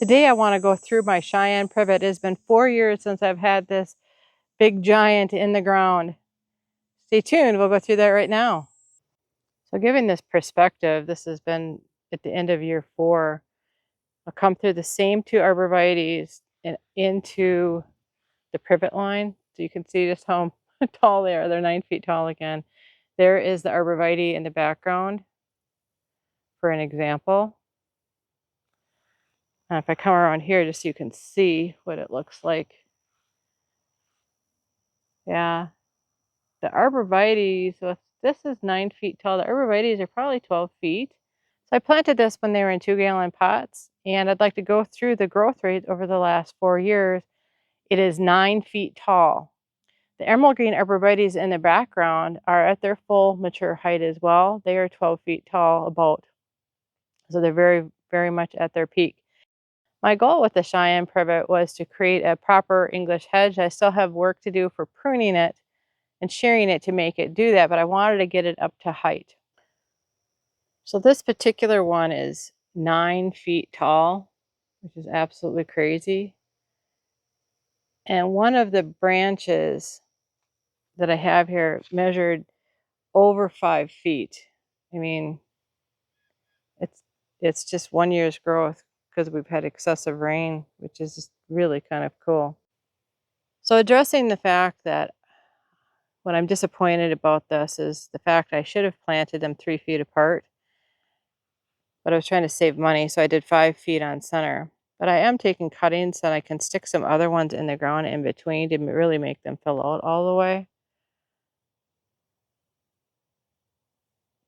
Today I want to go through my Cheyenne Privet. It has been 4 years since I've had this big giant in the ground. Stay tuned, we'll go through that right now. So giving this perspective, this has been at the end of year 4. I'll come through the same 2 arborvitaes and into the privet line. So you can see just how tall they are. They're 9 feet tall again. There is the arborvitae in the background for an example. And if I come around here just so you can see what it looks like. Yeah, the arborvitaes, so this is 9 feet tall. The arborvitaes are probably 12 feet. So I planted this when they were in 2-gallon pots, and I'd like to go through the growth rate over the last 4 years. It is 9 feet tall. The emerald green arborvitaes in the background are at their full mature height as well. They are 12 feet tall about. So they're very, very much at their peak. My goal with the Cheyenne Privet was to create a proper English hedge. I still have work to do for pruning it and shearing it to make it do that, but I wanted to get it up to height. So this particular one is 9 feet tall, which is absolutely crazy. And one of the branches that I have here measured over 5 feet. I mean, it's just 1 year's growth because we've had excessive rain, which is just really kind of cool. So addressing the fact that what I'm disappointed about this is the fact I should have planted them 3 feet apart. But I was trying to save money, so I did 5 feet on center. But I am taking cuttings and I can stick some other ones in the ground in between to really make them fill out all the way.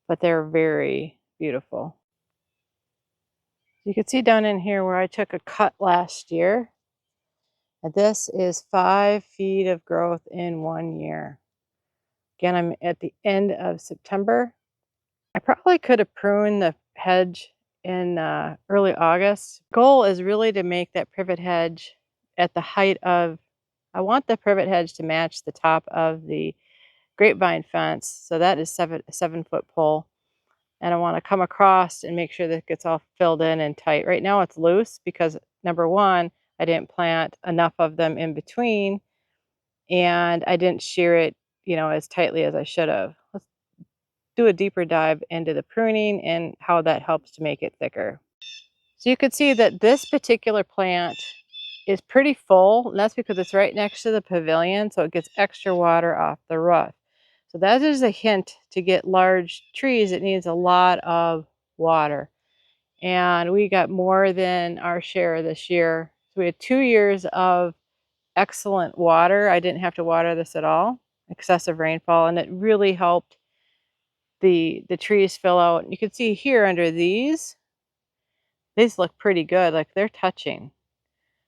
But they're very beautiful. You can see down in here where I took a cut last year. And this is 5 feet of growth in 1 year. Again, I'm at the end of September. I probably could have pruned the hedge in early August. Goal is really to make that privet hedge at the height of, I want the privet hedge to match the top of the grapevine fence. So that is a 7-foot pole. And I want to come across and make sure that it gets all filled in and tight. Right now it's loose because number one, I didn't plant enough of them in between and I didn't shear it, as tightly as I should have. Let's do a deeper dive into the pruning and how that helps to make it thicker. So you can see that this particular plant is pretty full, and that's because it's right next to the pavilion, so it gets extra water off the roof. So that is a hint to get large trees. It needs a lot of water. And we got more than our share this year. So we had 2 years of excellent water. I didn't have to water this at all, excessive rainfall, and it really helped the trees fill out. You can see here under these look pretty good, like they're touching.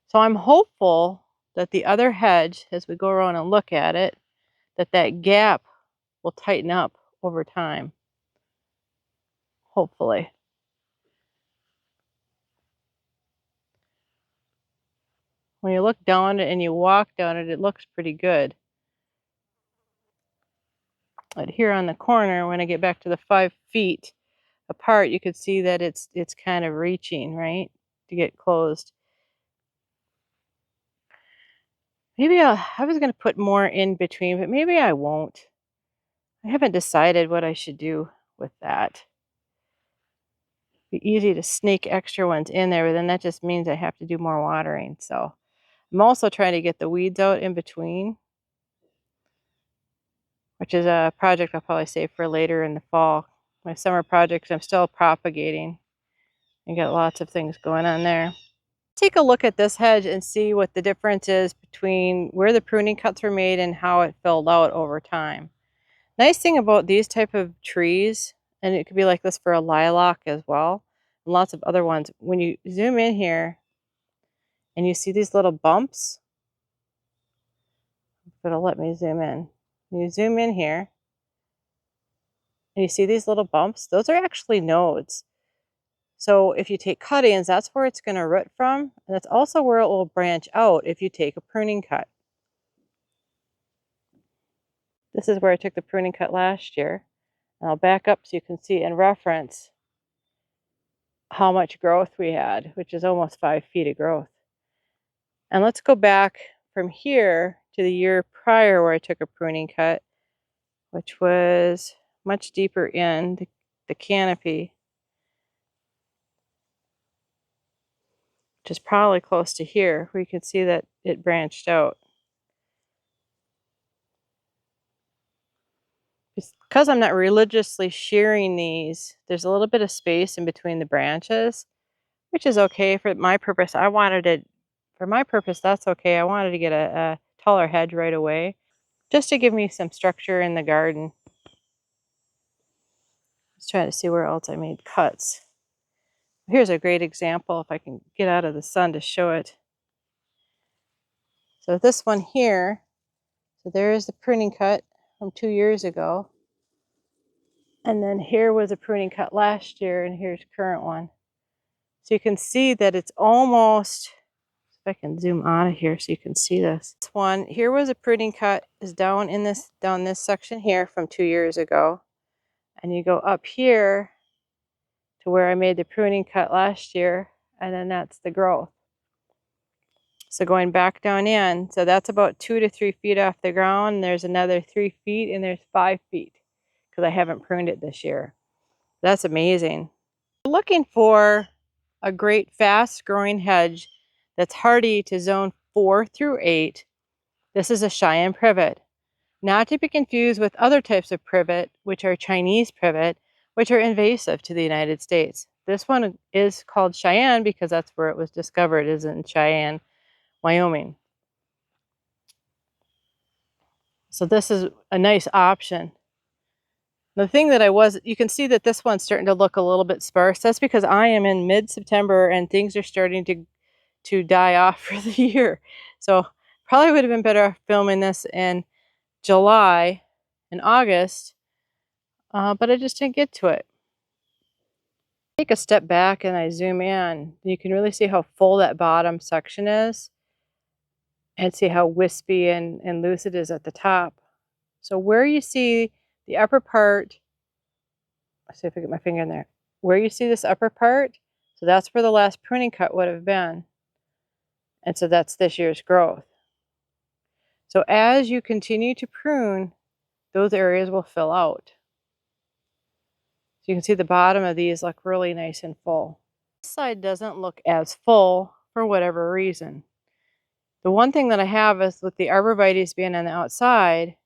So I'm hopeful that the other hedge, as we go around and look at it, that gap will tighten up over time, hopefully. When you look down it and you walk down it, it looks pretty good. But here on the corner, when I get back to the 5 feet apart, you could see that it's kind of reaching, right, to get closed. Maybe I was going to put more in between, but maybe I won't. I haven't decided what I should do with that. It'd be easy to snake extra ones in there, but then that just means I have to do more watering. So I'm also trying to get the weeds out in between, which is a project I'll probably save for later in the fall. My summer projects, I'm still propagating. I got lots of things going on there. Take a look at this hedge and see what the difference is between where the pruning cuts were made and how it filled out over time. Nice thing about these type of trees, and it could be like this for a lilac as well, and lots of other ones, when you zoom in here and you see these little bumps, but it'll let me zoom in. When you zoom in here and you see these little bumps, those are actually nodes. So if you take cuttings, that's where it's going to root from, and that's also where it will branch out if you take a pruning cut. This is where I took the pruning cut last year. And I'll back up so you can see in reference how much growth we had, which is almost 5 feet of growth. And let's go back from here to the year prior where I took a pruning cut, which was much deeper in the canopy, which is probably close to here, where you can see that it branched out. Because I'm not religiously shearing these, there's a little bit of space in between the branches, which is okay for my purpose. I wanted it, for my purpose, that's okay. I wanted to get a taller hedge right away, just to give me some structure in the garden. Let's try to see where else I made cuts. Here's a great example, if I can get out of the sun to show it. So this one here, so there is the pruning cut from 2 years ago. And then here was a pruning cut last year, and here's current one. So you can see that it's almost, if I can zoom out of here so you can see this. This one, here was a pruning cut, is down this section here from 2 years ago. And you go up here to where I made the pruning cut last year, and then that's the growth. So going back down in, so that's about 2 to 3 feet off the ground. There's another 3 feet, and there's 5 feet because I haven't pruned it this year. That's amazing. We're looking for a great fast growing hedge that's hardy to zone 4 through 8. This is a Cheyenne Privet, not to be confused with other types of privet, which are Chinese privet, which are invasive to the United States. This one is called Cheyenne because that's where it was discovered, is in Cheyenne, Wyoming. So this is a nice option. The thing that you can see that this one's starting to look a little bit sparse. That's because I am in mid-September and things are starting to die off for the year. So probably would have been better filming this in July and August, but I just didn't get to it. Take a step back and I zoom in. You can really see how full that bottom section is and see how wispy and loose it is at the top. So where you see the upper part, let's see if I get my finger in there. Where you see this upper part, so that's where the last pruning cut would have been. And so that's this year's growth. So as you continue to prune, those areas will fill out. So you can see the bottom of these look really nice and full. This side doesn't look as full for whatever reason. The one thing that I have is with the arborvitaes being on the outside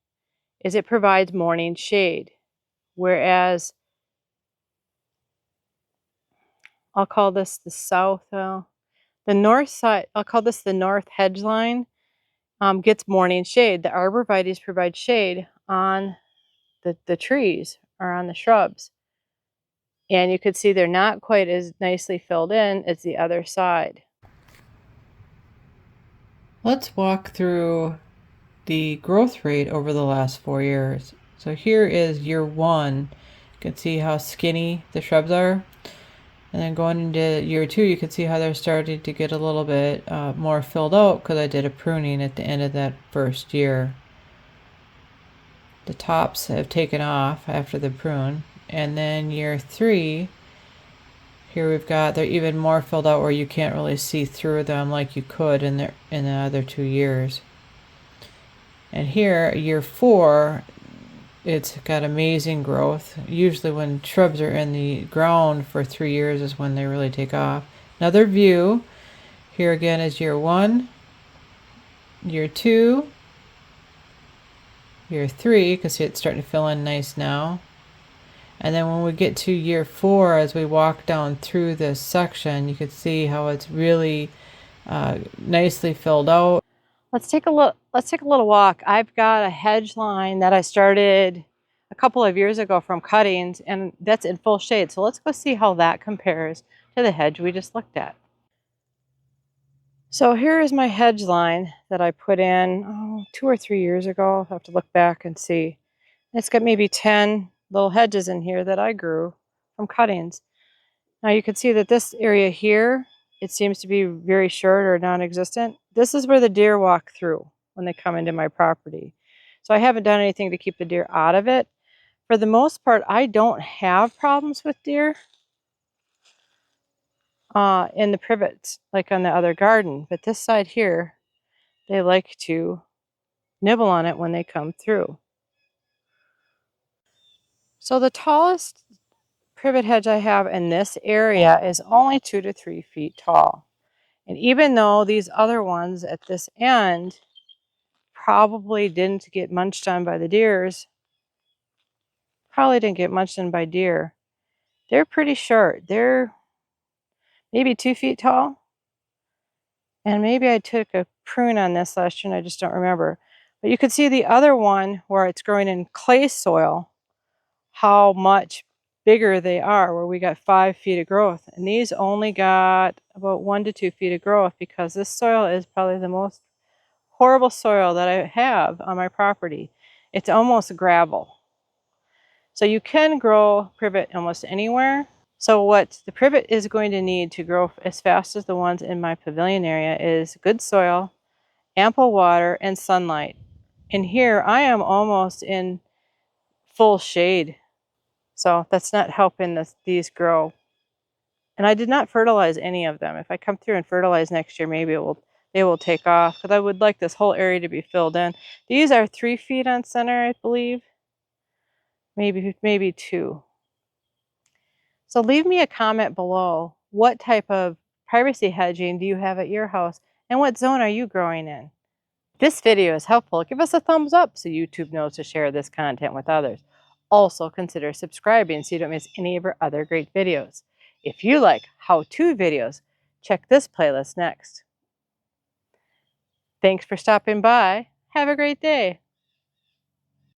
is it provides morning shade. Whereas I'll call this the south, the north side, I'll call this the north hedge line, gets morning shade. The arborvitaes provide shade on the trees or on the shrubs. And you can see they're not quite as nicely filled in as the other side. Let's walk through the growth rate over the last 4 years. So here is year 1. You can see how skinny the shrubs are. And then going into year 2, you can see how they're starting to get a little bit more filled out because I did a pruning at the end of that first year. The tops have taken off after the prune. And then year 3, here we've got, they're even more filled out where you can't really see through them like you could in the other 2 years. And here, year 4, it's got amazing growth. Usually when shrubs are in the ground for 3 years is when they really take off. Another view, here again is year 1, year 2, year 3, you can see it's starting to fill in nice now. And then when we get to year 4, as we walk down through this section, you can see how it's really nicely filled out. Let's take a little walk. I've got a hedge line that I started a couple of years ago from cuttings, and that's in full shade. So let's go see how that compares to the hedge we just looked at. So here is my hedge line that I put in 2 or 3 years ago. I'll have to look back and see. It's got maybe 10 little hedges in here that I grew from cuttings. Now you can see that this area here, it seems to be very short or non-existent. This is where the deer walk through when they come into my property. So I haven't done anything to keep the deer out of it. For the most part, I don't have problems with deer. in the privets, like on the other garden. But this side here, they like to nibble on it when they come through. So the tallest privet hedge I have in this area is only 2 to 3 feet tall. And even though these other ones at this end probably didn't get munched on by the deers, they're pretty short. They're maybe 2 feet tall. And maybe I took a prune on this last year and I just don't remember. But you can see the other one where it's growing in clay soil, how much bigger they are, where we got 5 feet of growth. And these only got about 1 to 2 feet of growth because this soil is probably the most horrible soil that I have on my property. It's almost gravel. So you can grow privet almost anywhere. So what the privet is going to need to grow as fast as the ones in my pavilion area is good soil, ample water, and sunlight. And here I am almost in full shade. So that's not helping these grow. And I did not fertilize any of them. If I come through and fertilize next year, maybe they will take off, because I would like this whole area to be filled in. These are 3 feet on center, I believe. Maybe 2. So leave me a comment below. What type of privacy hedging do you have at your house? And what zone are you growing in? If this video is helpful, give us a thumbs up so YouTube knows to share this content with others. Also consider subscribing so you don't miss any of our other great videos. If you like how-to videos, check this playlist next. Thanks for stopping by. Have a great day.